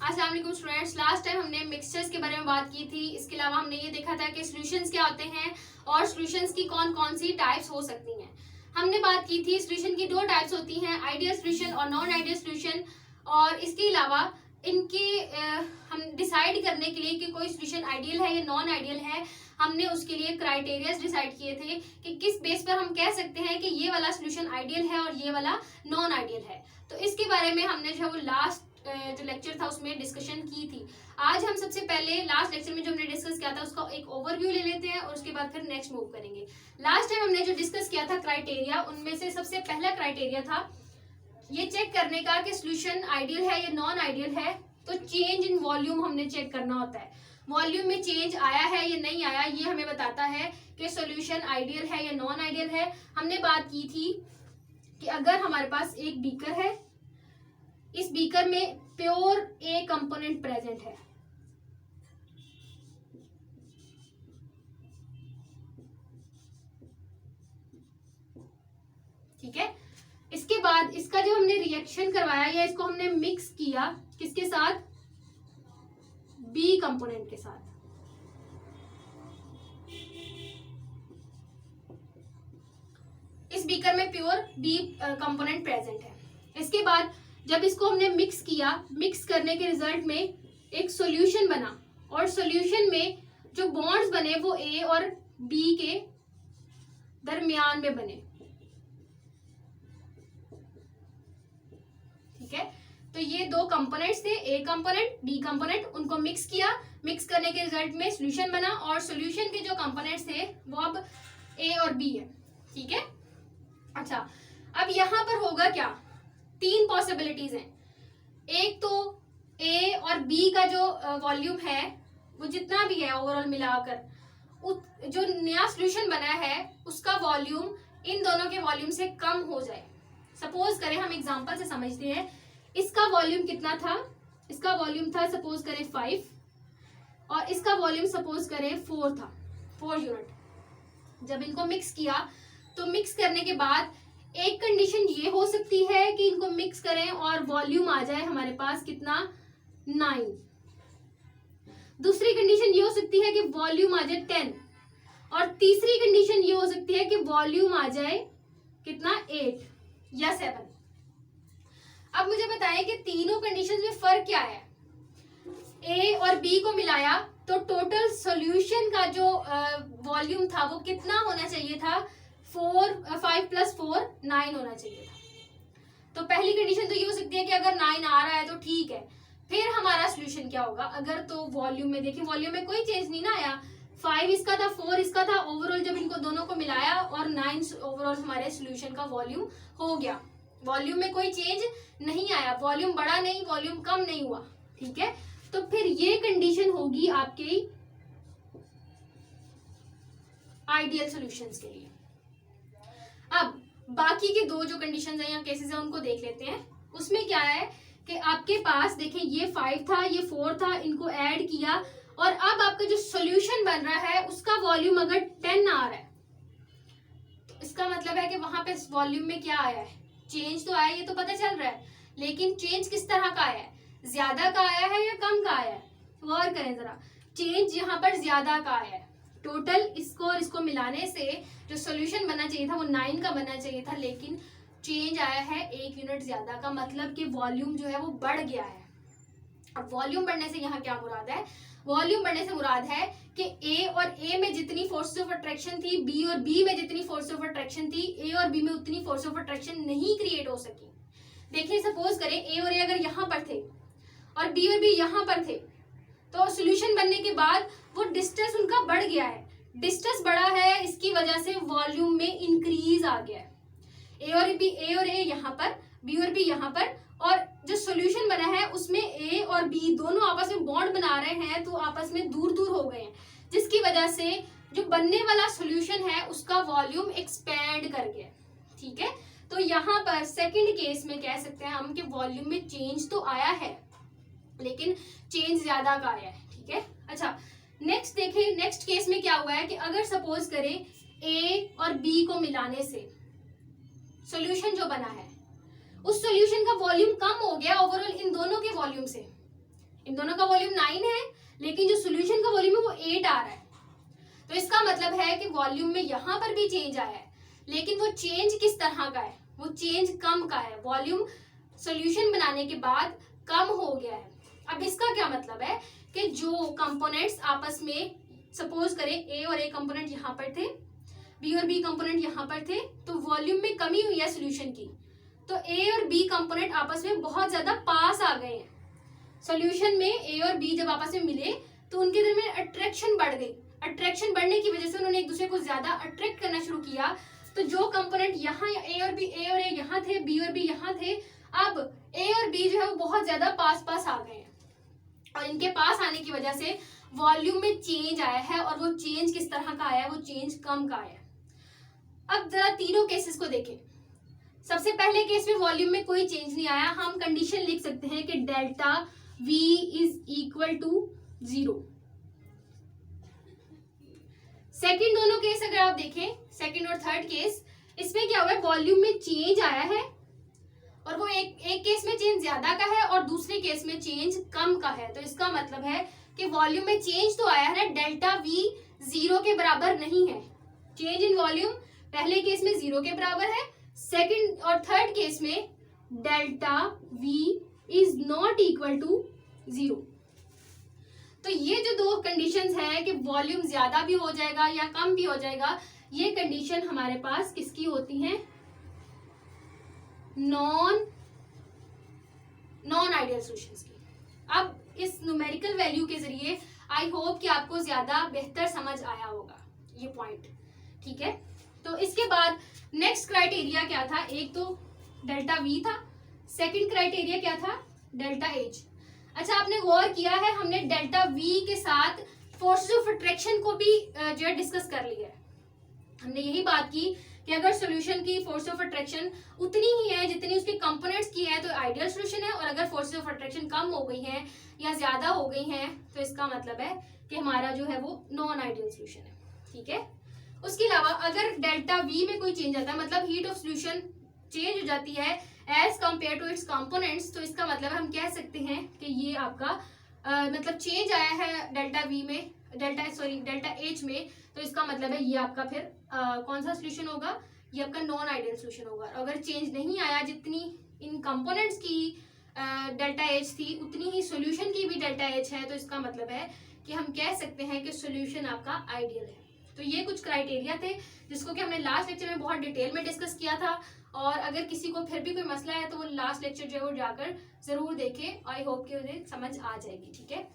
अस्सलाम वालेकुम students. Last time हमने मिक्सचर्स के बारे में बात की थी। इसके अलावा हमने ये देखा था कि सॉल्यूशंस क्या होते हैं और सॉल्यूशंस की कौन कौन सी टाइप्स हो सकती हैं। हमने बात की थी सॉल्यूशन की दो टाइप्स होती हैं, आइडियल सॉल्यूशन और नॉन आइडियल सॉल्यूशन। और इसके अलावा इनके हम डिसाइड करने के लिए कि कोई सॉल्यूशन आइडियल है या नॉन आइडियल है, हमने उसके लिए क्राइटेरियाज डिसाइड किए थे कि किस बेस पर हम कह सकते हैं कि ये वाला सॉल्यूशन आइडियल है और ये वाला नॉन आइडियल है। तो इसके बारे में हमने जो वो लास्ट जो लेक्चर था उसमें डिस्कशन की थी। आज हम सबसे पहले लास्ट लेक्चर में जो हमने डिस्कस किया था उसका एक ओवरव्यू ले लेते हैं और उसके बाद फिर नेक्स्ट मूव करेंगे। लास्ट टाइम हमने जो डिस्कस किया था क्राइटेरिया, उनमें से सबसे पहला क्राइटेरिया था ये चेक करने का कि सॉल्यूशन आइडियल है या नॉन आइडियल है। तो चेंज इन वॉल्यूम हमने चेक करना होता है। वॉल्यूम में चेंज आया है या नहीं आया, ये हमें बताता है कि सॉल्यूशन आइडियल है या नॉन आइडियल है। हमने बात की थी कि अगर हमारे पास एक बीकर है, इस बीकर में प्योर ए कंपोनेंट प्रेजेंट है, ठीक है। इसके बाद इसका जो हमने रिएक्शन करवाया या इसको हमने मिक्स किया किसके साथ, बी कंपोनेंट के साथ। इस बीकर में प्योर बी कंपोनेंट प्रेजेंट है। इसके बाद जब इसको हमने मिक्स किया, मिक्स करने के रिजल्ट में एक सॉल्यूशन बना और सॉल्यूशन में जो बॉन्ड्स बने वो ए और बी के दरमियान में बने, ठीक है। तो ये दो कंपोनेंट्स थे, ए कंपोनेंट बी कंपोनेंट, उनको मिक्स किया, मिक्स करने के रिजल्ट में सॉल्यूशन बना और सॉल्यूशन के जो कंपोनेंट्स थे वो अब ए और बी है, ठीक है। अच्छा, अब यहां पर होगा क्या, तीन पॉसिबिलिटीज हैं। एक तो ए और बी का जो वॉल्यूम है वो जितना भी है ओवरऑल मिलाकर, जो नया सॉल्यूशन बना है उसका वॉल्यूम इन दोनों के वॉल्यूम से कम हो जाए। सपोज करें, हम एग्जांपल से समझते हैं, इसका वॉल्यूम कितना था, इसका वॉल्यूम था सपोज करें 5 और इसका वॉल्यूम सपोज करें 4 था, 4 यूनिट। जब इनको मिक्स किया तो मिक्स करने के बाद एक कंडीशन ये हो सकती है कि इनको मिक्स करें और वॉल्यूम आ जाए हमारे पास कितना, 9। दूसरी कंडीशन ये हो सकती है कि वॉल्यूम आ जाए 10 और तीसरी कंडीशन ये हो सकती है कि वॉल्यूम आ जाए कितना, 8 या 7। अब मुझे बताएं कि तीनों कंडीशंस में फर्क क्या है। ए और बी को मिलाया तो टोटल सॉल्यूशन का जो वॉल्यूम था वो कितना होना चाहिए था, 5 + 4 9 होना चाहिए था। तो पहली कंडीशन तो ये हो सकती है कि अगर 9 आ रहा है तो ठीक है। फिर हमारा सॉल्यूशन क्या होगा, अगर तो वॉल्यूम में देखें, वॉल्यूम में कोई चेंज नहीं ना आया, 5 इसका था 4 इसका था, ओवरऑल जब इनको दोनों को मिलाया और 9 ओवरऑल हमारे सॉल्यूशन का वॉल्यूम हो गया। वॉल्यूम में कोई चेंज नहीं आया, वॉल्यूम बढ़ा नहीं, वॉल्यूम कम नहीं हुआ, ठीक है। तो फिर ये कंडीशन होगी आपके आइडियल सॉल्यूशंस के लिए। अब बाकी के दो जो कंडीशंस हैं या केसेस हैं उनको देख लेते हैं। उसमें क्या है कि आपके पास देखें ये 5 था ये 4 था, इनको ऐड किया और अब आपका जो सॉल्यूशन बन रहा है उसका वॉल्यूम अगर 10 आ रहा है तो इसका मतलब है कि वहां पे वॉल्यूम में क्या आया है, चेंज तो आया, ये तो पता चल रहा है, लेकिन चेंज किस तरह का आया है, ज्यादा का आया है या कम का आया है। गौर करें जरा, चेंज यहाँ पर ज्यादा का आया है। टोटल इसको और इसको मिलाने से जो सॉल्यूशन बनना चाहिए था वो 9 का बनना चाहिए था, लेकिन चेंज आया है 1 यूनिट ज्यादा का, मतलब कि वॉल्यूम जो है वो बढ़ गया है। अब वॉल्यूम बढ़ने से यहाँ क्या मुराद है, वॉल्यूम बढ़ने से मुराद है कि ए और ए में जितनी फोर्स ऑफ अट्रैक्शन थी, बी और बी में जितनी फोर्स ऑफ अट्रैक्शन थी, ए और बी में उतनी फोर्स ऑफ अट्रैक्शन नहीं क्रिएट हो सकी। देखिए सपोज करें ए और ए अगर यहाँ पर थे और बी और बी यहाँ पर थे, तो सॉल्यूशन बनने के बाद वो डिस्टेंस उनका बढ़ गया है। डिस्टेंस बढ़ा है, इसकी वजह से वॉल्यूम में इंक्रीज आ गया है। ए और ए यहाँ पर, बी और बी यहाँ पर, और जो सॉल्यूशन बना है उसमें ए और बी दोनों आपस में बॉन्ड बना रहे हैं तो आपस में दूर दूर हो गए हैं, जिसकी वजह से जो बनने वाला सॉल्यूशन है उसका वॉल्यूम एक्सपैंड कर गया, ठीक है। तो यहाँ पर सेकंड केस में कह सकते हैं हम कि वॉल्यूम में चेंज तो आया है लेकिन चेंज ज्यादा का आया है, ठीक है। अच्छा, नेक्स्ट देखें, नेक्स्ट केस में क्या हुआ है कि अगर सपोज करें ए और बी को मिलाने से सॉल्यूशन जो बना है उस सॉल्यूशन का वॉल्यूम कम हो गया ओवरऑल इन दोनों के वॉल्यूम से, इन दोनों का वॉल्यूम 9 है, लेकिन जो सोल्यूशन का वॉल्यूम है वो 8 आ रहा है। तो इसका मतलब है कि वॉल्यूम में यहाँ पर भी चेंज आया है, लेकिन वो चेंज किस तरह का है, वो चेंज कम का है। वॉल्यूम सोल्यूशन बनाने के बाद कम हो गया है। अब इसका क्या मतलब है कि जो कंपोनेंट्स आपस में, सपोज करें ए और ए कंपोनेंट यहाँ पर थे, बी और बी कंपोनेंट यहाँ पर थे, तो वॉल्यूम में कमी हुई है सोल्यूशन की, तो ए और बी कंपोनेंट आपस में बहुत ज्यादा पास आ गए हैं। सोल्यूशन में ए और बी जब आपस में मिले तो उनके दरमियान अट्रैक्शन बढ़ गई। अट्रैक्शन बढ़ने की वजह से उन्होंने एक दूसरे को ज्यादा अट्रैक्ट करना शुरू किया। तो जो कंपोनेंट यहाँ ए और ए यहाँ थे, बी और बी यहाँ थे, अब ए और बी जो है वो बहुत ज्यादा पास पास आ गए हैं, और इनके पास आने की वजह से वॉल्यूम में चेंज आया है। और वो चेंज किस तरह का आया है, वो चेंज कम का आया है। अब जरा तीनों केसेस को देखें। सबसे पहले केस में वॉल्यूम में कोई चेंज नहीं आया, हम कंडीशन लिख सकते हैं कि delta V is equal to 0। Second दोनों केस अगर आप देखें, सेकंड और थर्ड केस, इसमें क्या हुआ है, वॉल्यूम में चेंज आया है, और वो एक केस में चेंज ज्यादा का है और दूसरे केस में चेंज कम का है। तो इसका मतलब है कि वॉल्यूम में चेंज तो आया है, डेल्टा V 0 के बराबर नहीं है। चेंज इन वॉल्यूम पहले केस में 0 के बराबर है, सेकंड और थर्ड केस में delta V is not equal to 0। तो ये जो दो कंडीशंस है कि वॉल्यूम ज्यादा भी हो जाएगा या कम भी हो जाएगा, ये कंडीशन हमारे पास किसकी होती हैं, नॉन आइडियल सॉल्यूशंस की। अब इस न्यूमेरिकल वैल्यू के जरिए आई होप कि आपको ज्यादा बेहतर समझ आया होगा ये पॉइंट, ठीक है। तो इसके बाद नेक्स्ट क्राइटेरिया क्या था, एक तो डेल्टा V था, सेकंड क्राइटेरिया क्या था, डेल्टा H। अच्छा, आपने गौर किया है हमने डेल्टा V के साथ फोर्सेस ऑफ अट्रैक्शन को भी जो है डिस्कस कर लिया है। हमने यही बात की कि अगर सॉल्यूशन की फोर्स ऑफ अट्रैक्शन उतनी ही है जितनी उसके कंपोनेंट्स की है तो आइडियल सॉल्यूशन है, और अगर फोर्सेस ऑफ अट्रैक्शन कम हो गई है या ज्यादा हो गई हैं तो इसका मतलब है कि हमारा जो है वो नॉन आइडियल सॉल्यूशन है, ठीक है। उसके अलावा अगर डेल्टा V में कोई चेंज आता है, मतलब हीट ऑफ सॉल्यूशन चेंज हो जाती है as compare to its components, तो इसका मतलब हम कह सकते हैं कि ये आपका मतलब चेंज आया है डेल्टा V में, डेल्टा H में, तो इसका मतलब है ये आपका फिर कौन सा सॉल्यूशन होगा, ये आपका नॉन आइडियल सॉल्यूशन होगा। अगर चेंज नहीं आया, जितनी इन कंपोनेंट्स की डेल्टा H थी उतनी ही सॉल्यूशन की भी डेल्टा H है, तो इसका मतलब है कि हम कह सकते हैं कि सॉल्यूशन आपका आइडियल है। तो ये कुछ क्राइटेरिया थे जिसको कि हमने लास्ट लेक्चर में बहुत डिटेल में डिस्कस किया था, और अगर किसी को फिर भी कोई मसला है तो वो लास्ट लेक्चर जो है वो जाकर जरूर देखें। आई होप कि उन्हें समझ आ जाएगी, ठीक है।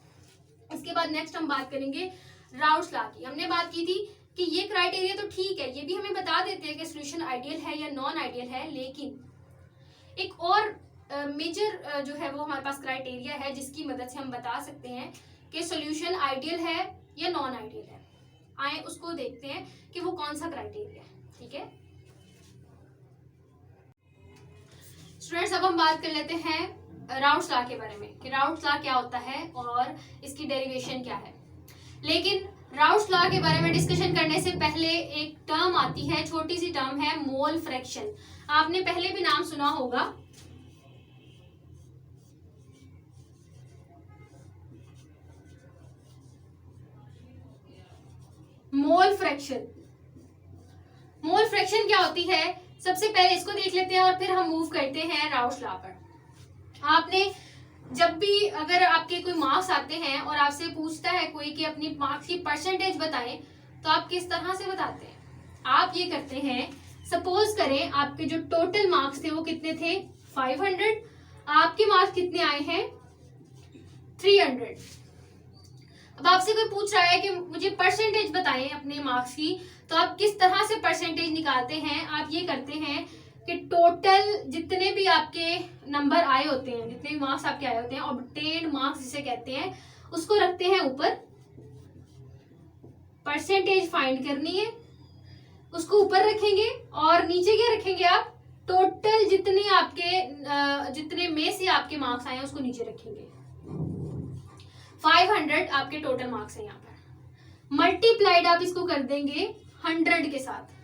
इसके बाद नेक्स्ट हम बात करेंगे राउट्स लॉ की। हमने बात की थी कि ये क्राइटेरिया तो ठीक है, ये भी हमें बता देते हैं कि सॉल्यूशन आइडियल है या नॉन आइडियल है, लेकिन एक और मेजर जो है वो हमारे पास क्राइटेरिया है जिसकी मदद से हम बता सकते हैं कि सॉल्यूशन आइडियल है या नॉन आइडियल है। आए उसको देखते हैं कि वो कौन सा क्राइटेरिया है, ठीक है स्टूडेंट्स। अब हम बात कर लेते हैं राउट्स लॉ के बारे में कि राउट्स लॉ क्या होता है और इसकी डेरिवेशन क्या है। लेकिन राउट्स लॉ के बारे में डिस्कशन करने से पहले एक टर्म आती है, छोटी सी टर्म है मोल फ्रैक्शन। आपने पहले भी नाम सुना होगा, मोल फ्रैक्शन। मोल फ्रैक्शन क्या होती है, सबसे पहले इसको देख लेते हैं और फिर हम मूव करते हैं राउट्स लॉ पर। आपने जब भी अगर आपके कोई मार्क्स आते हैं और आपसे पूछता है कोई कि अपनी मार्क्स की परसेंटेज बताएं, तो आप किस तरह से बताते हैं, आप ये करते हैं, सपोज करें आपके जो टोटल मार्क्स थे वो कितने थे 500, आपके मार्क्स कितने आए हैं 300। अब आपसे कोई पूछ रहा है कि मुझे परसेंटेज बताएं अपने मार्क्स की, तो आप किस तरह से परसेंटेज निकालते हैं, आप ये करते हैं कि टोटल जितने भी आपके नंबर आए होते हैं, जितने भी मार्क्स आपके आए होते हैं, ऑब्टेन्ड मार्क्स जिसे कहते हैं, उसको रखते हैं ऊपर, परसेंटेज फाइंड करनी है, उसको ऊपर रखेंगे और नीचे क्या रखेंगे आप, टोटल जितने आपके जितने में से आपके मार्क्स आए हैं उसको नीचे रखेंगे। 500 आपके टोटल मार्क्स हैं, यहाँ पर मल्टीप्लाइड आप इसको कर देंगे 100 के साथ,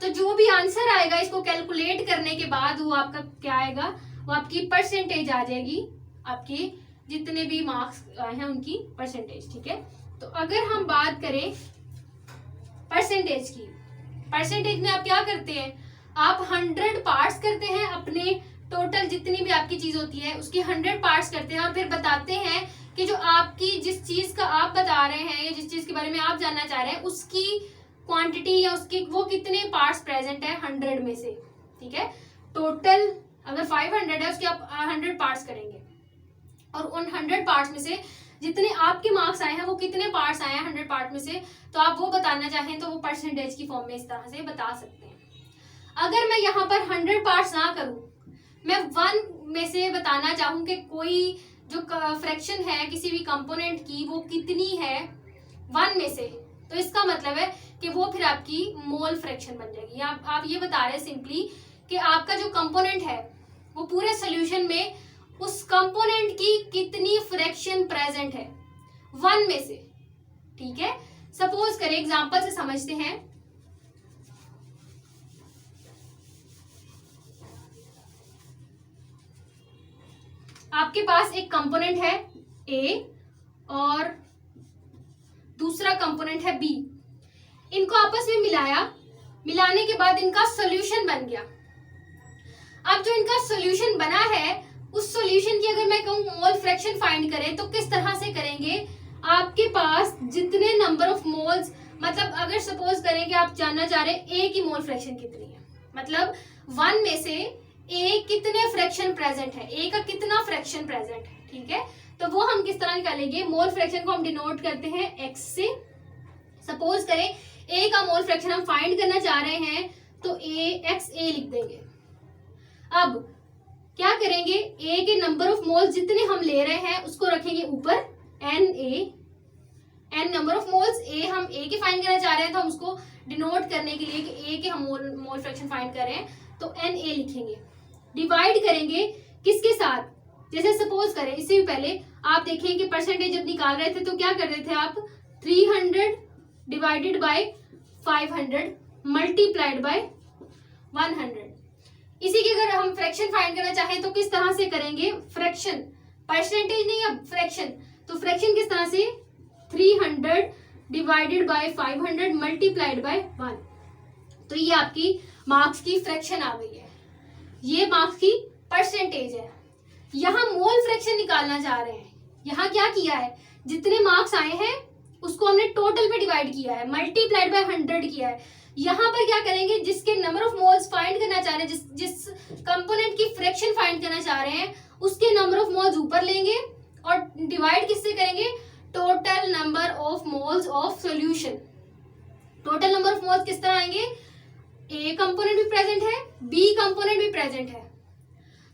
तो जो भी आंसर आएगा इसको कैलकुलेट करने के बाद वो आपका क्या आएगा, वो आपकी परसेंटेज आ जाएगी, आपकी जितने भी मार्क्स आए हैं उनकी परसेंटेज, ठीक है। तो अगर हम बात करें परसेंटेज की, परसेंटेज में आप क्या करते हैं, आप 100 पार्ट्स करते हैं अपने टोटल जितनी भी आपकी चीज होती है उसके 100 पार्ट्स करते हैं और फिर बताते हैं कि जो आपकी जिस चीज का आप बता रहे हैं या जिस चीज के बारे में आप जानना चाह रहे हैं उसकी क्वांटिटी या उसकी वो कितने पार्ट्स प्रेजेंट है 100 में से, ठीक है। टोटल अगर 500 है उसके आप 100 पार्ट्स करेंगे और उन 100 पार्ट्स में से जितने आपके मार्क्स आए हैं वो कितने पार्ट्स आए हैं 100 पार्ट में से, तो आप वो बताना चाहें तो वो परसेंटेज की फॉर्म में इस तरह से बता सकते हैं। अगर मैं यहाँ पर 100 पार्ट्स ना करूं, मैं 1 में से बताना चाहूं कि कोई जो फ्रैक्शन है किसी भी कंपोनेंट की वो कितनी है 1 में से, तो इसका मतलब है कि वो फिर आपकी मोल फ्रैक्शन बन जाएगी। आप ये बता रहे हैं सिंपली कि आपका जो कंपोनेंट है वो पूरे सोल्यूशन में उस कंपोनेंट की कितनी फ्रैक्शन प्रेजेंट है 1 में से, ठीक है। सपोज करें, एग्जांपल से समझते हैं। आपके पास एक कंपोनेंट है A और दूसरा कंपोनेंट है B, इनको आपस में मिलाने के बाद इनका सॉल्यूशन बन गया। अब जो इनका सॉल्यूशन बना है उस सॉल्यूशन की अगर मैं कहूं मोल फ्रैक्शन फाइंड करें तो किस तरह से करेंगे, आपके पास जितने नंबर ऑफ मोल्स, मतलब अगर सपोज करें कि आप जानना चाह रहे हैं A की मोल फ्रैक्शन कितनी है, मतलब 1 में से A कितने फ्रैक्शन प्रेजेंट है, A का कितना फ्रैक्शन प्रेजेंट है, ठीक है। तो वो हम किस तरह निकालेंगे, मोल फ्रैक्शन को हम डिनोट करते हैं x से। सपोज करें A का मोल फ्रैक्शन हम फाइंड करना चाह रहे हैं तो XA लिख देंगे। अब क्या करेंगे, A के नंबर ऑफ मोल्स जितने हम ले रहे हैं उसको रखेंगे ऊपर n number of moles A, हम A के फाइंड करना चाह रहे हैं तो हम उसको डिनोट करने के लिए कि A के हम मोल फ्रैक्शन फाइंड कर रहे हैं तो Na लिखेंगे। डिवाइड करेंगे किसके साथ, जैसे सपोज करें इससे भी पहले आप देखें कि परसेंटेज जब निकाल रहे थे तो क्या कर रहे थे आप, 300 डिवाइडेड बाय 500 मल्टीप्लाइड बाय 100। इसी की अगर हम फ्रैक्शन फाइंड करना चाहें तो किस तरह से करेंगे, फ्रैक्शन, परसेंटेज नहीं अब फ्रैक्शन, तो फ्रैक्शन किस तरह से 300 डिवाइडेड बाय 500 मल्टीप्लाइड बाय 1। तो ये आपकी मार्क्स की फ्रैक्शन आ गई है, ये मार्क्स की परसेंटेज है। यहाँ मोल फ्रैक्शन निकालना चाह रहे हैं, यहाँ क्या किया है, जितने मार्क्स आए हैं उसको हमने टोटल पे डिवाइड किया है, मल्टीप्लाइड बाय 100 किया है। यहाँ पर क्या करेंगे, जिसके नंबर ऑफ मोल्स फाइंड करना चाह रहे हैं, जिस कंपोनेंट की फ्रैक्शन फाइंड करना चाह रहे हैं उसके नंबर ऑफ मोल्स ऊपर लेंगे और डिवाइड किससे करेंगे, total number of moles of solution. Total number of moles किस तरह आएंगे, A कंपोनेंट भी प्रेजेंट है, B कंपोनेंट भी प्रेजेंट है,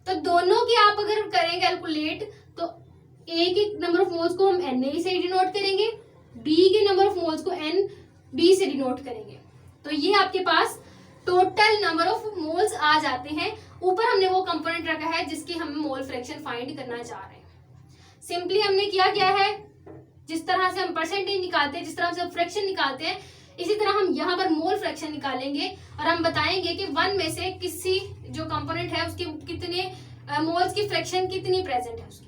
तो दोनों की आप अगर करें कैलकुलेट तो A के नंबर ऑफ मोल्स को हम Na से डिनोट करेंगे, B के नंबर ऑफ मोल्स को NB से डिनोट करेंगे। तो ये आपके पास टोटल नंबर ऑफ मोल्स आ जाते हैं। ऊपर हमने वो कंपोनेंट रखा है जिसकी हम मोल फ्रैक्शन फाइंड करना चाह रहे हैं। सिंपली हमने क्या है, जिस तरह से हम परसेंटेज निकालते हैं, जिस तरह से हम फ्रैक्शन निकालते हैं, इसी तरह हम यहाँ पर मोल फ्रैक्शन निकालेंगे और हम बताएंगे कि 1 में से किसी जो कंपोनेंट है उसके कितने मोल्स की फ्रैक्शन कितनी प्रेजेंट है उसकी।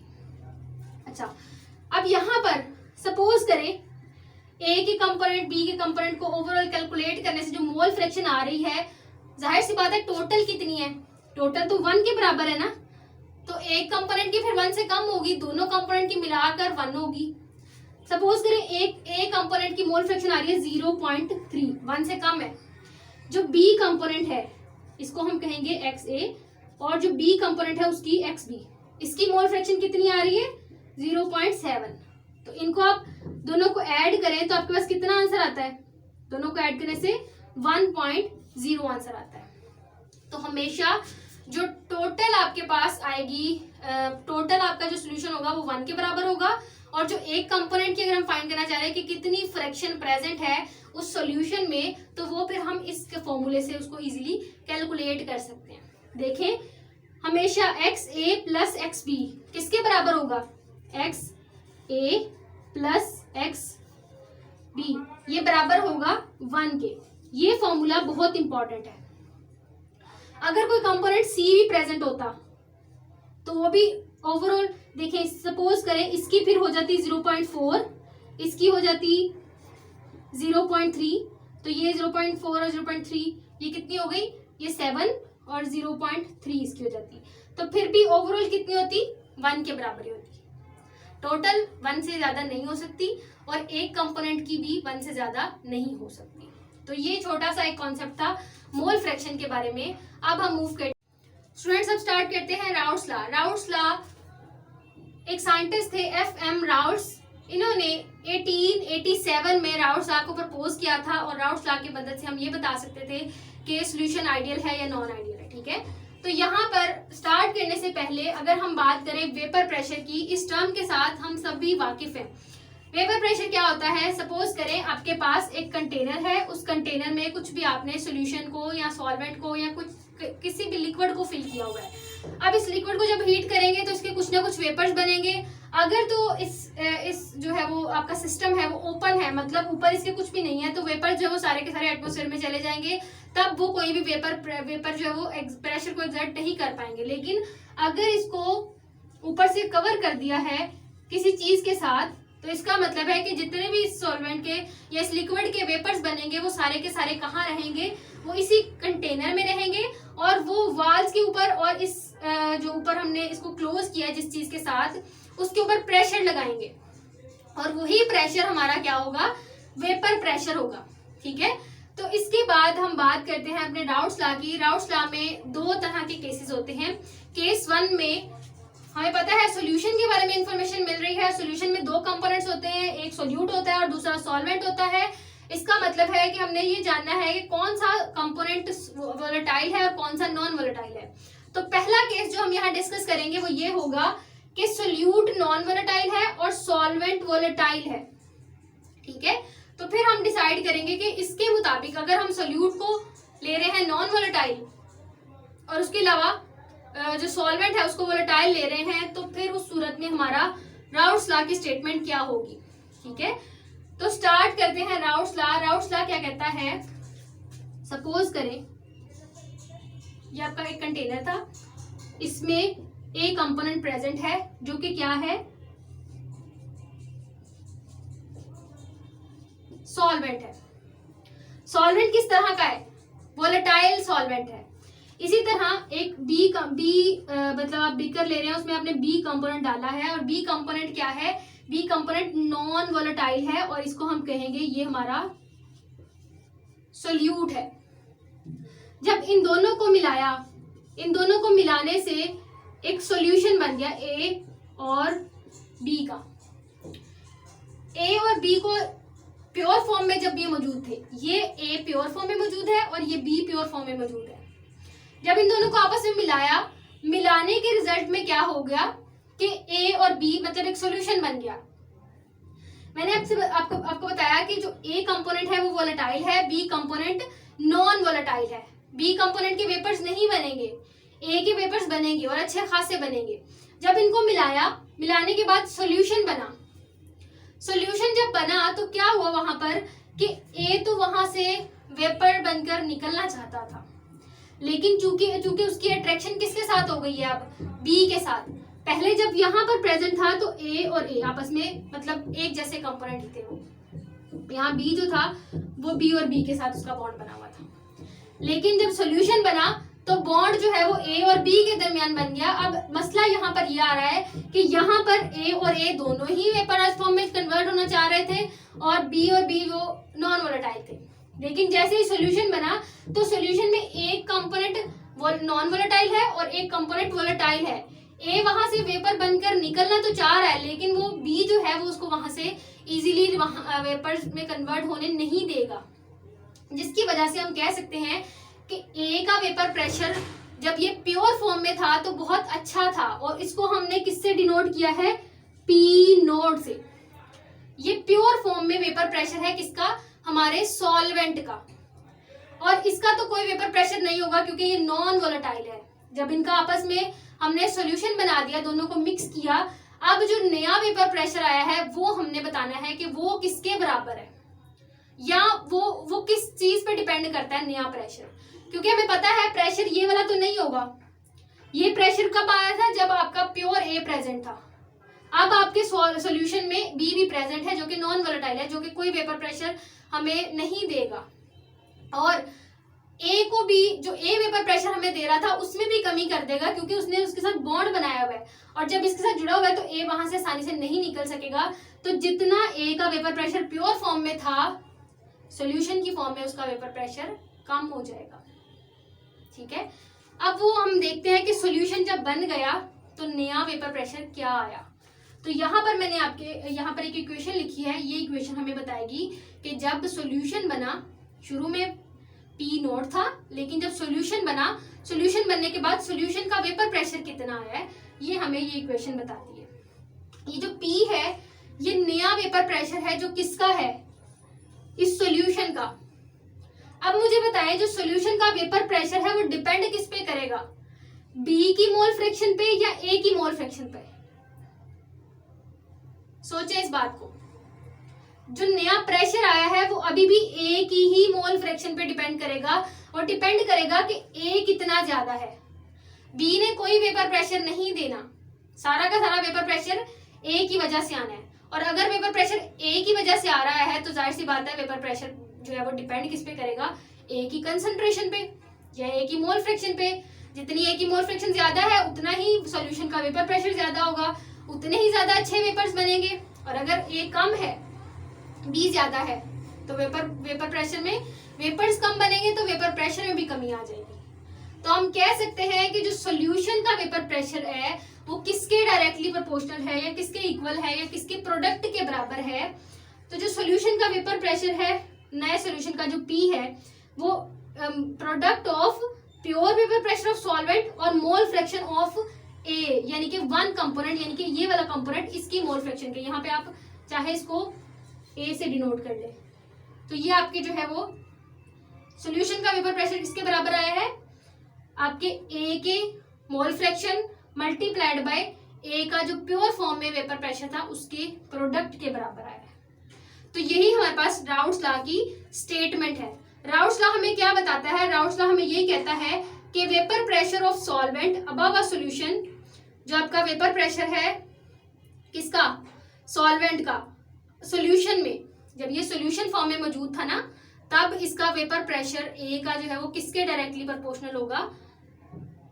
अच्छा, अब यहाँ पर सपोज करें A के कंपोनेंट B के कंपोनेंट को ओवरऑल कैलकुलेट करने से जो मोल फ्रैक्शन आ रही है, जाहिर सी बात है टोटल कितनी है, टोटल तो 1 के बराबर है ना, तो एक कंपोनेंट की फिर 1 से कम होगी, दोनों कंपोनेंट की मिलाकर 1 होगी। सपोज करें एक A कंपोनेंट की मोल फ्रैक्शन आ रही है 0.3, 1 से कम है। जो B कंपोनेंट है इसको हम कहेंगे XA और जो B कंपोनेंट है उसकी XB, इसकी मोल फ्रैक्शन कितनी आ रही है 0.7। तो इनको आप दोनों को ऐड करें तो आपके पास कितना आंसर आता है, दोनों को ऐड करने से 1.0 आंसर आता है। तो हमेशा जो टोटल आपके पास आएगी, टोटल आपका जो सोल्यूशन होगा वो 1 के बराबर होगा और जो एक कंपोनेंट की अगर हम फाइंड करना चाह रहे हैं कि कितनी फ्रैक्शन प्रेजेंट है उस सॉल्यूशन में, तो वो फिर हम इस फॉर्मूले से उसको इजीली कैलकुलेट कर सकते हैं। देखें हमेशा XA प्लस XB किसके बराबर होगा, XA प्लस XB, ये बराबर होगा 1 के। ये फॉर्मूला बहुत इंपॉर्टेंट है। अगर कोई कंपोनेंट C भी प्रेजेंट होता तो वो भी ओवरऑल देखें, सपोज करें इसकी फिर हो जाती 0.4, इसकी हो जाती 0.3, तो ये 0.4 और 0.3 ये कितनी हो गई, ये 7 और 0.3 इसकी हो जाती, तो फिर भी ओवरऑल कितनी होती, 1 के बराबर ही होती। टोटल 1 से ज्यादा नहीं हो सकती और एक कंपोनेंट की भी 1 से ज्यादा नहीं हो सकती। तो ये छोटा सा एक कॉन्सेप्ट था मोल फ्रैक्शन के बारे में। अब हम मूव करते स्टूडेंट्स, अब स्टार्ट करते हैं राउट्स लॉ। राउट्स लॉ एक साइंटिस्ट थे FM राउट्स, इन्होंने 1887 में राउट्स लॉ को प्रपोज किया था और राउट्स लॉ की मदद से हम ये बता सकते थे कि सॉल्यूशन आइडियल है या नॉन आइडियल है। ठीक है, तो यहाँ पर स्टार्ट करने से पहले अगर हम बात करें वेपर प्रेशर की, इस टर्म के साथ हम सभी वाकिफ हैं। वेपर प्रेशर क्या होता है, सपोज करें आपके पास एक कंटेनर है, उस कंटेनर में कुछ भी आपने सॉल्यूशन को या सॉल्वेंट को या कुछ किसी भी लिक्विड को फिल किया हुआ है। अब इस लिक्विड को जब हीट करेंगे तो इसके कुछ ना कुछ वेपर्स बनेंगे। अगर तो इस जो है वो आपका सिस्टम है वो ओपन है, मतलब ऊपर इसके कुछ भी नहीं है, तो वेपर जो है वो सारे के सारे एटमॉस्फेयर में चले जाएंगे, तब वो कोई भी वेपर जो है वो प्रेशर को एक्सर्ट नहीं कर पाएंगे। लेकिन अगर इसको ऊपर से कवर कर दिया है किसी चीज के साथ, तो इसका मतलब है कि जितने भी इस सॉल्वेंट के या इस लिक्विड के वेपर्स बनेंगे वो सारे के सारे कहाँ रहेंगे, वो इसी कंटेनर में रहेंगे और वो वाल्स के ऊपर और इस जो ऊपर हमने इसको क्लोज किया है जिस चीज के साथ, उसके ऊपर प्रेशर लगाएंगे और वही प्रेशर हमारा क्या होगा, वेपर प्रेशर होगा। ठीक है, तो इसके बाद हम बात करते हैं अपने राउट्स लॉ की। राउट्स लॉ में 2 तरह के केसेस होते हैं। केस 1 में हमें पता है सॉल्यूशन के बारे में इंफॉर्मेशन मिल रही है। सॉल्यूशन में 2 कंपोनेंट्स होते हैं, एक सोल्यूट होता है और दूसरा सॉल्वेंट होता है। इसका मतलब है कि हमने ये जानना है कि कौन सा कंपोनेंट वोलेटाइल है और कौन सा नॉन वोलेटाइल है। तो पहला केस जो हम यहाँ डिस्कस करेंगे वो ये होगा कि सोल्यूट नॉन वोलेटाइल है और सॉल्वेंट वोलेटाइल है। ठीक है, तो फिर हम डिसाइड करेंगे कि इसके मुताबिक अगर हम सोल्यूट को ले रहे हैं नॉन वोलेटाइल और उसके अलावा जो सॉल्वेंट है उसको वोलेटाइल ले रहे हैं, तो फिर उस सूरत में हमारा राउट्स लॉ की स्टेटमेंट क्या होगी। ठीक है, तो स्टार्ट करते हैं राउट्स लॉ। राउट्स लॉ क्या कहता है, सपोज करें ये आपका एक कंटेनर था, इसमें एक कंपोनेंट प्रेजेंट है जो कि क्या है, सॉल्वेंट है। सॉल्वेंट किस तरह का है, वोलेटाइल सॉल्वेंट है। इसी तरह एक मतलब आप बीकर ले रहे हैं, उसमें आपने बी कंपोनेंट डाला है और बी कंपोनेंट क्या है, बी कंपोनेंट नॉन वोलेटाइल है और इसको हम कहेंगे ये हमारा सोल्यूट है। जब इन दोनों को मिलाया, इन दोनों को मिलाने से एक सॉल्यूशन बन गया ए और बी का। ए और बी को प्योर फॉर्म में जब ये मौजूद थे, ये ए प्योर फॉर्म में मौजूद है और ये बी प्योर फॉर्म में मौजूद है। जब इन दोनों को आपस में मिलाया, मिलाने के रिजल्ट में क्या हो गया कि ए और बी मतलब एक सॉल्यूशन बन गया। मैंने आपको बताया कि जो ए कंपोनेंट है वो वोलेटाइल है, बी कंपोनेंट नॉन वोलेटाइल है। बी कंपोनेंट के वेपर्स नहीं बनेंगे, ए के वेपर्स बनेंगे और अच्छे खासे बनेंगे। जब इनको मिलाया, मिलाने के बाद सॉल्यूशन बना। सॉल्यूशन जब बना तो क्या हुआ वहां पर कि ए तो वहां से वेपर बनकर निकलना चाहता था, लेकिन चूंकि उसकी अट्रैक्शन किसके साथ हो गई है, अब बी के साथ। पहले जब यहाँ पर प्रेजेंट था तो ए और ए आपस में मतलब एक जैसे कंपोनेंट ही थे। वो यहाँ बी जो था वो बी और बी के साथ उसका बॉन्ड बना हुआ था, लेकिन जब सॉल्यूशन बना तो बॉन्ड जो है वो ए और बी के दरमियान बन गया। अब मसला यहाँ पर यह आ रहा है कि यहाँ पर ए और ए दोनों ही वेपराइज्ड फॉर्म में कन्वर्ट होना चाह रहे थे और बी वो नॉन वोलेटाइल थे। लेकिन जैसे ही सॉल्यूशन बना तो सॉल्यूशन में एक कंपोनेंट नॉन वोलेटाइल है और एक कंपोनेंट वोलेटाइल है। ए वहां से वेपर बनकर निकलना तो चाह रहा है, लेकिन वो बी जो है वो उसको वहां से इजीली वेपर में कन्वर्ट होने नहीं देगा, जिसकी वजह से हम कह सकते हैं कि ए का वेपर प्रेशर जब ये प्योर फॉर्म में था तो बहुत अच्छा था और इसको हमने किससे डिनोट किया है, पी नोट से। ये प्योर फॉर्म में वेपर प्रेशर है किसका, हमारे सॉल्वेंट का, और इसका तो कोई वेपर प्रेशर नहीं होगा क्योंकि ये नॉन वोलेटाइल है। जब इनका आपस में हमने सॉल्यूशन बना दिया, दोनों को मिक्स किया, अब जो नया वेपर प्रेशर आया है वो हमने बताना है कि वो किसके बराबर है या वो किस चीज पे डिपेंड करता है नया प्रेशर, क्योंकि हमें पता है प्रेशर ये वाला तो नहीं होगा, ये प्रेशर कब आया था? जब आपका प्योर ए प्रेजेंट था। अब आपके सॉल्यूशन में बी भी प्रेजेंट है जो कि नॉन वोलेटाइल है, जो कि कोई वेपर प्रेशर हमें नहीं देगा, और ए को भी, जो ए वेपर प्रेशर हमें दे रहा था उसमें भी कमी कर देगा, क्योंकि उसने उसके साथ बॉन्ड बनाया हुआ है, और जब इसके साथ जुड़ा हुआ है तो ए वहां से आसानी से नहीं निकल सकेगा। तो जितना ए का वेपर प्रेशर प्योर फॉर्म में था, सॉल्यूशन की फॉर्म में उसका वेपर प्रेशर कम हो जाएगा। ठीक है, अब वो हम देखते हैं कि सॉल्यूशन जब बन गया तो नया वेपर प्रेशर क्या आया। तो यहाँ पर मैंने आपके यहाँ पर एक इक्वेशन लिखी है, ये इक्वेशन हमें बताएगी कि जब सॉल्यूशन बना, शुरू में पी नॉट था, लेकिन जब सॉल्यूशन बना, सॉल्यूशन बनने के बाद सॉल्यूशन का वेपर प्रेशर कितना आया है, ये हमें ये इक्वेशन बताती है। ये जो पी है ये नया वेपर प्रेशर है जो किसका है? इस सॉल्यूशन का। अब मुझे बताएं, जो सॉल्यूशन का वेपर प्रेशर है वो डिपेंड किस पे करेगा? बी की मोल फ्रैक्शन पे या ए की मोल फ्रैक्शन पे? सोचे इस बात को। जो नया प्रेशर आया है वो अभी भी ए की ही मोल फ्रैक्शन पे डिपेंड करेगा, और डिपेंड करेगा कि ए कितना ज्यादा है। बी ने कोई वेपर प्रेशर नहीं देना, सारा का सारा वेपर प्रेशर ए की वजह से आना है, और अगर वेपर प्रेशर ए की वजह से आ रहा है तो जाहिर सी बात है वेपर प्रेशर जो है वो डिपेंड किस पे करेगा? ए की कंसंट्रेशन पे या ए की मोल फ्रैक्शन पे। जितनी ए की मोल फ्रैक्शन ज्यादा है उतना ही सॉल्यूशन का वेपर प्रेशर ज्यादा होगा, उतने ही ज्यादा अच्छे वेपर्स बनेंगे। और अगर ए कम है, बी ज्यादा है, तो वेपर प्रेशर में वेपर्स कम बनेंगे, तो वेपर प्रेशर में भी कमी आ जाएगी। तो हम कह सकते हैं कि जो सॉल्यूशन का वेपर प्रेशर है वो किसके डायरेक्टली प्रोपोर्शनल है, या किसके इक्वल है, या किसके प्रोडक्ट के बराबर है। तो जो सॉल्यूशन का वेपर प्रेशर है, नए सॉल्यूशन का जो पी है, वो product of pure vapour pressure of solvent और मोल फ्रैक्शन ऑफ ए, यानी कि वन कंपोनेंट, यानी कि ये वाला कंपोनेंट इसकी मोल फ्रैक्शन के। यहाँ पे आप चाहे इसको ए से डिनोट कर ले, तो ये आपके जो है वो सॉल्यूशन का वेपर प्रेशर किसके बराबर आया है? आपके ए के मोल फ्रैक्शन मल्टीप्लाइड बाय ए का जो प्योर फॉर्म में वेपर प्रेशर था उसके प्रोडक्ट के बराबर आया है। तो यही हमारे पास राउट्स लॉ की स्टेटमेंट है। राउट्स लॉ हमें क्या बताता है? राउट्स लॉ हमें ये कहता है कि vapour pressure of solvent above a solution, जो आपका वेपर प्रेशर है किसका? सॉल्वेंट का, सॉल्यूशन में, जब ये सॉल्यूशन फॉर्म में मौजूद था ना, तब इसका वेपर प्रेशर ए का जो है वो किसके डायरेक्टली प्रोपोर्शनल होगा?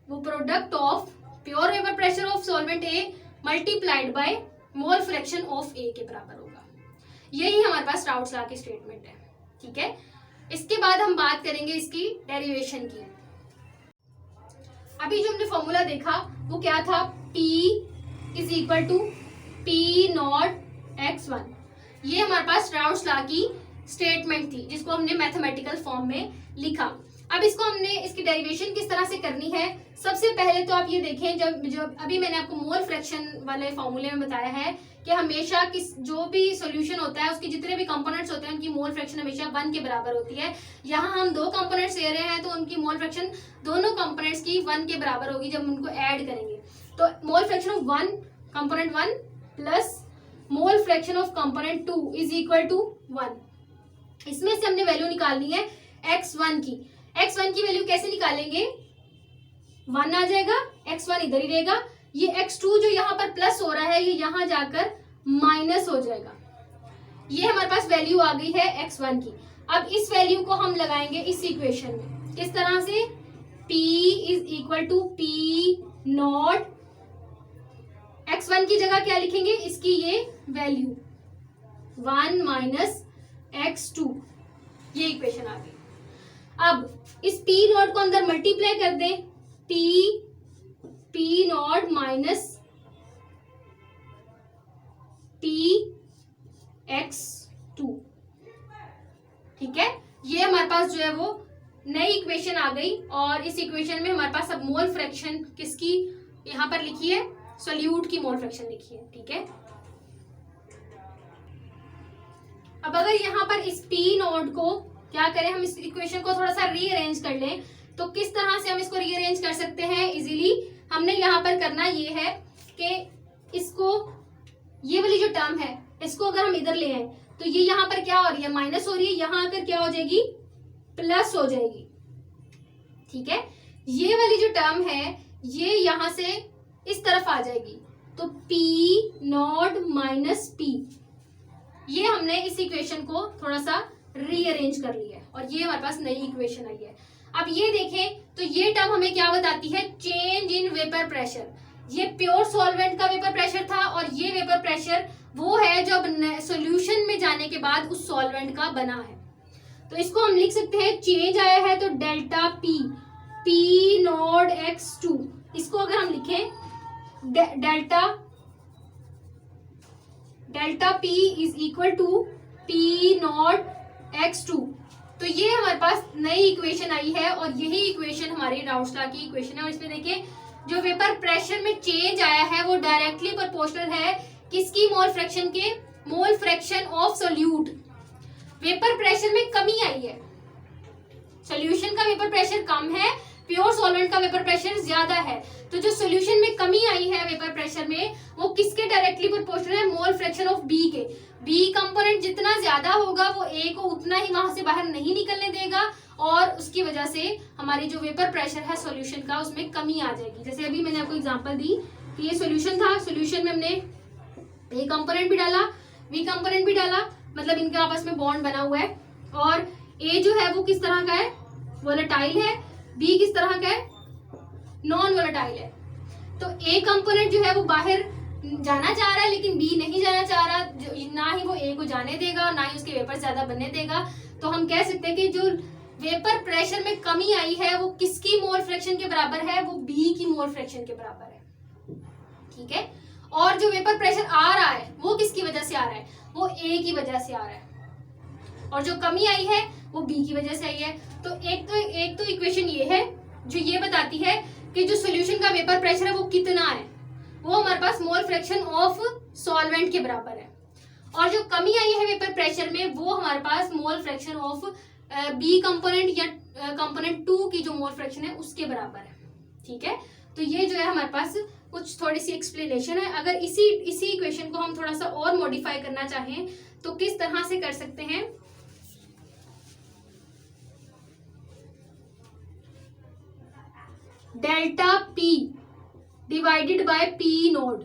वो product of pure vapour pressure of solvent A multiplied by mole fraction of A के बराबर होगा। यही हमारे पास राउट्स लॉ की स्टेटमेंट है। ठीक है, इसके बाद हम बात करेंगे इसकी डेरिवेशन की। अभी जो हमने फॉर्मूला देखा वो क्या था? P is equal to P naught x1। ये हमारे पास राउट्स लॉ की स्टेटमेंट थी, जिसको हमने मैथमेटिकल फॉर्म में लिखा। अब इसको हमने, इसकी डेरिवेशन किस तरह से करनी है? सबसे पहले तो आप ये देखें, जब अभी मैंने आपको मोल फ्रैक्शन वाले फॉर्मूले में बताया है कि हमेशा जो भी सॉल्यूशन होता है उसके जितने भी कंपोनेंट्स होते हैं उनकी मोल फ्रैक्शन हमेशा 1 के बराबर होती है। यहाँ हम 2 कंपोनेंट्स ले रहे हैं तो उनकी मोल फ्रैक्शन दोनों कंपोनेंट्स की 1 के बराबर होगी जब उनको ऐड करेंगे। तो mole fraction of 1 component 1 plus mole fraction of component 2 is equal to 1। इसमें से हमने वैल्यू निकालनी है x1 की। x1 की वैल्यू कैसे निकालेंगे? 1 आ जाएगा, x1 इधर ही रहेगा, ये x2 जो यहाँ पर प्लस हो रहा है ये यहाँ जाकर माइनस हो जाएगा। ये हमारे पास वैल्यू आ गई है x1 की। अब इस वैल्यू को हम लगाएंगे इस इक्वेशन में, किस तरह से? P is equal to P naught, x1 की जगह क्या लिखेंगे? इसकी ये वैल्यू 1 माइनस x2, ये इक्वेशन आ गई। अब इस P नॉट को अंदर मल्टीप्लाई कर दें, P नॉट माइनस Px2। ठीक है, ये हमारे पास जो है वो नई इक्वेशन आ गई, और इस इक्वेशन में हमारे पास अब मोल फ्रैक्शन किसकी यहाँ पर लिखी है? सॉल्यूट की मोल फ्रैक्शन लिखी है। ठीक है, अब अगर यहाँ पर इस P नोड को क्या करें, हम इस इक्वेशन को थोड़ा सा रीअरेंज कर लें, तो किस तरह से हम इसको रीअरेंज कर सकते हैं इजीली? हमने यहाँ पर करना ये है कि इसको, ये वाली जो टर्म है इसको अगर हम इधर ले आए तो ये यहाँ पर क्या हो रही है? माइनस हो रही है, यहाँ आकर क्या हो जाएगी? प्लस हो जाएगी। ठीक है, ये वाली जो टर्म है ये यहां से इस तरफ आ जाएगी, तो पी नॉट माइनस पी, ये हमने इस इक्वेशन को थोड़ा सा रीअरेंज कर लिया है और ये हमारे पास नई इक्वेशन आई है। अब ये देखें तो ये टर्म हमें क्या बताती है, चेंज इन वेपर प्रेशर। ये प्योर सॉल्वेंट का वेपर प्रेशर था और ये वेपर प्रेशर वो है जो सॉल्यूशन में जाने के बाद उस सॉल्वेंट का बना है। तो इसको हम लिख सकते हैं, चेंज आया है तो delta P, P naught x2, इसको अगर हम लिखें delta P is equal to P naught x2, तो ये हमारे पास नई इक्वेशन आई है और यही इक्वेशन हमारी राउल्स लॉ की इक्वेशन है। और इसमें देखिए जो वेपर प्रेशर में चेंज आया है वो डायरेक्टली प्रोपोर्शनल है किसकी, मोल फ्रैक्शन के, मोल fraction of solute. Vapour pressure में कमी आई है, सॉल्यूशन का वेपर प्रेशर कम है, प्योर सॉल्वेंट का वेपर प्रेशर ज्यादा है, तो जो सॉल्यूशन में कमी आई है वेपर प्रेशर में वो किसके डायरेक्टली प्रोपोर्शनल है, मोल फ्रैक्शन ऑफ बी के। बी कंपोनेंट जितना ज्यादा होगा वो ए को उतना ही वहां से बाहर नहीं निकलने देगा और उसकी वजह से हमारी जो वेपर प्रेशर है सॉल्यूशन का उसमें कमी आ जाएगी। जैसे अभी मैंने आपको एग्जांपल दी कि ये सॉल्यूशन था, सॉल्यूशन में हमने ए कंपोनेंट भी डाला, बी कंपोनेंट भी डाला, मतलब इनका आपस में बॉन्ड बना हुआ है और ए जो है वो किस तरह का है, वोलेटाइल है, बी किस तरह का है, नॉन वोलेटाइल है। तो ए कंपोनेंट जो है वो बाहर जाना चाह रहा है लेकिन बी नहीं जाना चाह रहा, ना ही वो ए को जाने देगा और ना ही उसके वेपर ज्यादा बनने देगा। तो हम कह सकते हैं कि जो वेपर प्रेशर में कमी आई है वो किसकी मोल फ्रैक्शन के बराबर है, वो बी की मोल फ्रैक्शन के बराबर है, ठीक है। और जो वेपर प्रेशर आ रहा है वो किसकी वजह से आ रहा है, वो ए की वजह से आ रहा है और जो कमी आई है वो बी की वजह से आई है। तो एक तो इक्वेशन ये है जो ये बताती है कि जो सॉल्यूशन का वेपर प्रेशर है वो कितना है, वो हमारे पास मोल फ्रैक्शन ऑफ सॉल्वेंट के बराबर है और जो कमी आई है वेपर प्रेशर में वो हमारे पास mole fraction of B component या कंपोनेंट 2 की जो मोल फ्रैक्शन है उसके बराबर है, ठीक है। तो ये जो है हमारे पास कुछ थोड़ी सी एक्सप्लेनेशन है। अगर इसी इक्वेशन को हम थोड़ा सा और मॉडिफाई करना चाहें तो किस तरह से कर सकते हैं, delta P divided by P nought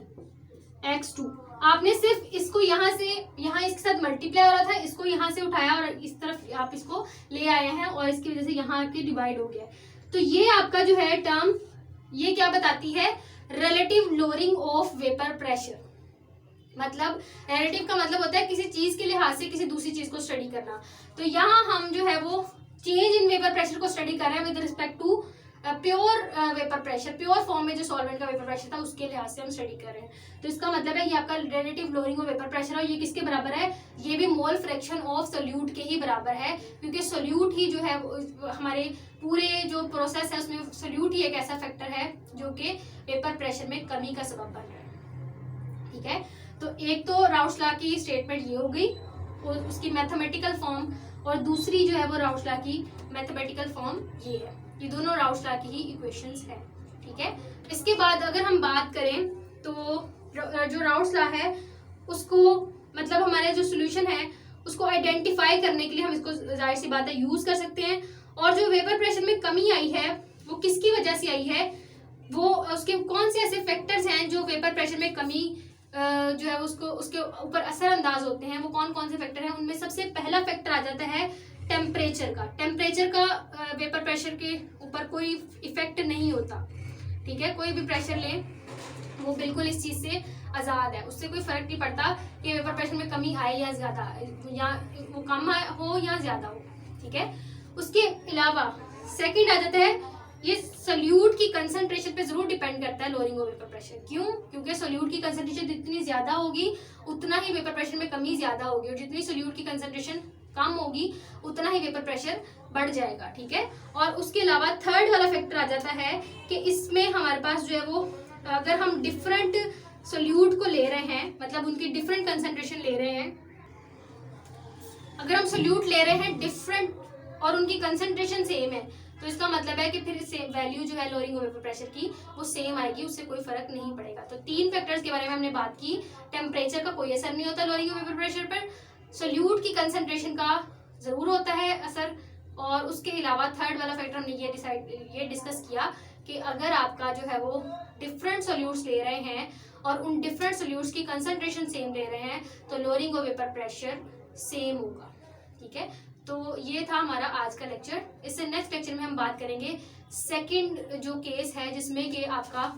x2, आपने सिर्फ इसको यहाँ से यहाँ इसके साथ मल्टीप्लाई हो रहा था, इसको यहाँ से उठाया और इस तरफ आप इसको ले आए हैं और इसकी वजह से यहाँ आके डिवाइड हो गया। तो ये आपका जो है टर्म ये क्या बताती है, relative lowering of vapour pressure. मतलब रिलेटिव का मतलब होता है किसी चीज के लिहाज से किसी दूसरी चीज को स्टडी करना। तो यहाँ हम जो है वो चेंज इन वेपर प्रेशर को स्टडी कर रहे हैं with respect to pure vapour pressure, pure form में जो सॉल्वेंट का वेपर प्रेशर था उसके लिहाज से हम स्टडी कर रहे हैं। तो इसका मतलब है ये आपका relative lowering of vapour pressure है, ये किसके बराबर है, ये भी मोल फ्रैक्शन ऑफ सोल्यूट के ही बराबर है, क्योंकि सोल्यूट ही जो है हमारे पूरे जो प्रोसेस है उसमें सोल्यूट ही एक ऐसा फैक्टर है जो कि वेपर प्रेशर में कमी का सबब बन रहा है, ठीक है। तो एक तो राउल्स लॉ की स्टेटमेंट ये हो गई और उसकी मैथमेटिकल फॉर्म, और दूसरी जो है वो राउल्स लॉ की मैथमेटिकल फॉर्म ये है। ये दोनों राउल्स लॉ की ही इक्वेशंस हैं, ठीक है। इसके बाद अगर हम बात करें तो जो राउल्स लॉ है उसको मतलब हमारे जो सोल्यूशन है उसको आइडेंटिफाई करने के लिए हम इसको जाहिर सी बात है यूज कर सकते हैं। और जो वेपर प्रेशर में कमी आई है वो किसकी वजह से आई है, वो उसके कौन से ऐसे फैक्टर्स हैं जो वेपर प्रेशर में कमी जो है उसको उसके ऊपर असरअंदाज होते हैं, वो कौन कौन से फैक्टर हैं। उनमें सबसे पहला फैक्टर आ जाता है टेम्परेचर का। टेम्परेचर का वेपर प्रेशर के ऊपर कोई इफेक्ट नहीं होता, ठीक है। कोई भी प्रेशर ले वो बिल्कुल इस चीज से आजाद है, उससे कोई फर्क नहीं पड़ता कि वेपर प्रेशर में कमी आए या ज्यादा, या वो कम हो या ज्यादा हो, ठीक है। उसके अलावा सेकंड आ जाता है ये सोल्यूट की कंसंट्रेशन पे जरूर डिपेंड करता है लोअरिंग ऑफ वेपर प्रेशर। क्यों? क्योंकि सोल्यूट की कंसंट्रेशन जितनी ज्यादा होगी उतना ही वेपर प्रेशर में कमी ज्यादा होगी, और जितनी सोल्यूट की कंसंट्रेशन कम होगी उतना ही वेपर प्रेशर बढ़ जाएगा, ठीक है। और उसके अलावा थर्ड वाला फैक्टर आ जाता है कि इसमें हमारे पास जो है वो अगर हम डिफरेंट सोल्यूट को ले रहे हैं, मतलब उनकी डिफरेंट कंसंट्रेशन ले रहे हैं, अगर हम सोल्यूट ले रहे हैं डिफरेंट और उनकी कंसंट्रेशन सेम है तो इसका मतलब है कि फिर सेम वैल्यू जो है लोअरिंग ऑफ वेपर प्रेशर की वो सेम आएगी, उससे कोई फर्क नहीं पड़ेगा। तो तीन फैक्टर्स के बारे में हमने बात की। टेम्परेचर का कोई असर नहीं होता लोअरिंग ऑफ वेपर प्रेशर पर, सोल्यूट की कंसंट्रेशन का जरूर होता है असर, और उसके अलावा थर्ड वाला फैक्टर हमने ये डिस्कस किया कि अगर आपका जो है वो डिफरेंट सोल्यूट्स ले रहे हैं और उन डिफरेंट सोल्यूट्स की कंसंट्रेशन सेम ले रहे हैं तो lowering of vapour pressure same होगा। ठीक है, तो ये था हमारा आज का लेक्चर। इससे नेक्स्ट लेक्चर में हम बात करेंगे सेकंड जो केस है जिसमें कि आपका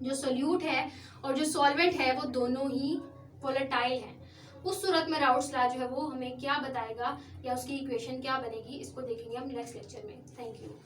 जो सोल्यूट है और जो सॉल्वेंट है वो दोनों ही वोलेटाइल हैं। उस सूरत में राउट्स लॉ जो है वो हमें क्या बताएगा या उसकी इक्वेशन क्या बनेगी, इसको देखेंगे हम नेक्स्ट लेक्चर में। Thank you.